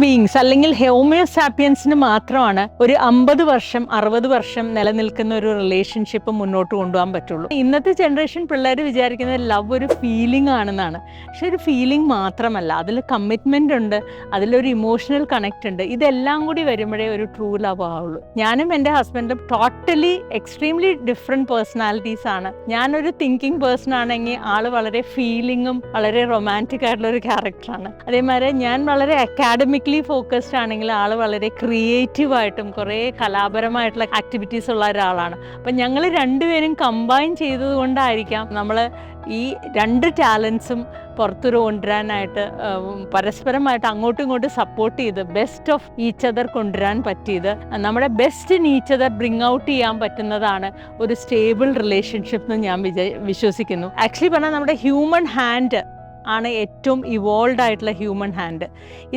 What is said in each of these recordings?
Beings അല്ലെങ്കിൽ ഹോമിയോസാപ്പിയൻസിന് മാത്രമാണ് ഒരു 50 വർഷം 60 വർഷം നിലനിൽക്കുന്ന ഒരു റിലേഷൻഷിപ്പ് മുന്നോട്ട് കൊണ്ടുപോകാൻ പറ്റുള്ളൂ. ഇന്നത്തെ ജനറേഷൻ പിള്ളേർ വിചാരിക്കുന്നത് ലവ് ഒരു ഫീലിംഗ് ആണെന്നാണ്. പക്ഷെ ഒരു ഫീലിംഗ് മാത്രമല്ല, അതിൽ കമ്മിറ്റ്മെൻ്റ് ഉണ്ട്, അതിലൊരു ഇമോഷണൽ കണക്റ്റ് ഉണ്ട്. ഇതെല്ലാം കൂടി വരുമ്പോഴേ ഒരു ട്രൂ ലവ് ആവുള്ളൂ. ഞാനും എൻ്റെ ഹസ്ബൻഡും ടോട്ടലി എക്സ്ട്രീംലി ഡിഫറെൻറ്റ് പേഴ്സണാലിറ്റീസ് ആണ്. ഞാനൊരു തിങ്കിങ് പേഴ്സൺ ആണെങ്കിൽ ആൾ വളരെ ഫീലിങ്ങും വളരെ റൊമാൻറ്റിക് ആയിട്ടുള്ള ഒരു ക്യാരക്ടറാണ്. അതേമാതിരി ഞാൻ വളരെ അക്കാഡമിക്കലി ഫോക്കസ്ഡ് ആണെങ്കിൽ ആൾ വളരെ ക്രിയേറ്റീവായിട്ടും കുറേ കലാപരമായിട്ടുള്ള ആക്ടിവിറ്റീസ് ഉള്ള ഒരാളാണ്. അപ്പം ഞങ്ങൾ രണ്ടുപേരും കമ്പൈൻ ചെയ്തതുകൊണ്ടായിരിക്കാം നമ്മൾ ഈ രണ്ട് ടാലൻസും പുറത്തൊരു കൊണ്ടുവരാനായിട്ട് പരസ്പരമായിട്ട് അങ്ങോട്ടും ഇങ്ങോട്ടും സപ്പോർട്ട് ചെയ്ത് ബെസ്റ്റ് ഓഫ് ഈച്ച് അതർ കൊണ്ടുവരാൻ പറ്റിയത്. നമ്മുടെ best in each other bring out ചെയ്യാൻ പറ്റുന്നതാണ് ഒരു സ്റ്റേബിൾ റിലേഷൻഷിപ്പ് എന്ന് ഞാൻ വിശ്വസിക്കുന്നു. ആക്ച്വലി പറഞ്ഞാൽ നമ്മുടെ ഹ്യൂമൻ ഹാൻഡ് ആണ് ഏറ്റവും ഇവോൾവ് ആയിട്ടുള്ള ഹ്യൂമൻ ഹാൻഡ്.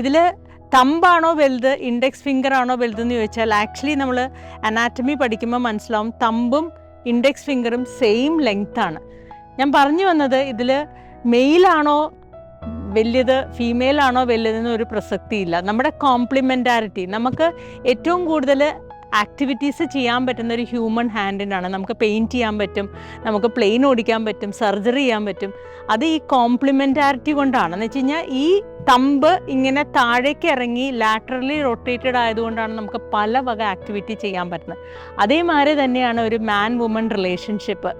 ഇതിൽ തമ്പാണോ വലുത് ഇൻഡെക്സ് ഫിംഗർ ആണോ വലുതെന്ന് ചോദിച്ചാൽ ആക്ച്വലി നമ്മൾ അനാറ്റമി പഠിക്കുമ്പോൾ മനസ്സിലാവും തമ്പും ഇൻഡെക്സ് ഫിംഗറും സെയിം ലെങ്ത്താണ്. ഞാൻ പറഞ്ഞു വന്നത് ഇതിൽ മെയിലാണോ വലിയത് ഫീമെയിൽ ആണോ വലുതെന്ന് ഒരു പ്രസക്തിയില്ല. നമ്മുടെ കോംപ്ലിമെൻറ്റാരിറ്റി, നമുക്ക് ഏറ്റവും കൂടുതൽ ആക്ടിവിറ്റീസ് ചെയ്യാൻ പറ്റുന്ന ഒരു ഹ്യൂമൻ ഹാൻഡിനാണ്. നമുക്ക് പെയിൻറ്റ് ചെയ്യാൻ പറ്റും, നമുക്ക് പ്ലെയിൻ ഓടിക്കാൻ പറ്റും, സർജറി ചെയ്യാൻ പറ്റും. അത് ഈ കോംപ്ലിമെൻറ്റാരിറ്റി കൊണ്ടാണ്. എന്ന് വെച്ച് കഴിഞ്ഞാൽ ഈ തമ്പ് ഇങ്ങനെ താഴേക്ക് ഇറങ്ങി ലാറ്ററലി റൊട്ടേറ്റഡ് ആയതുകൊണ്ടാണ് നമുക്ക് പല വക ആക്ടിവിറ്റി ചെയ്യാൻ പറ്റുന്നത്. അതേമാതിരി തന്നെയാണ് ഒരു മാൻ വുമൺ റിലേഷൻഷിപ്പ്.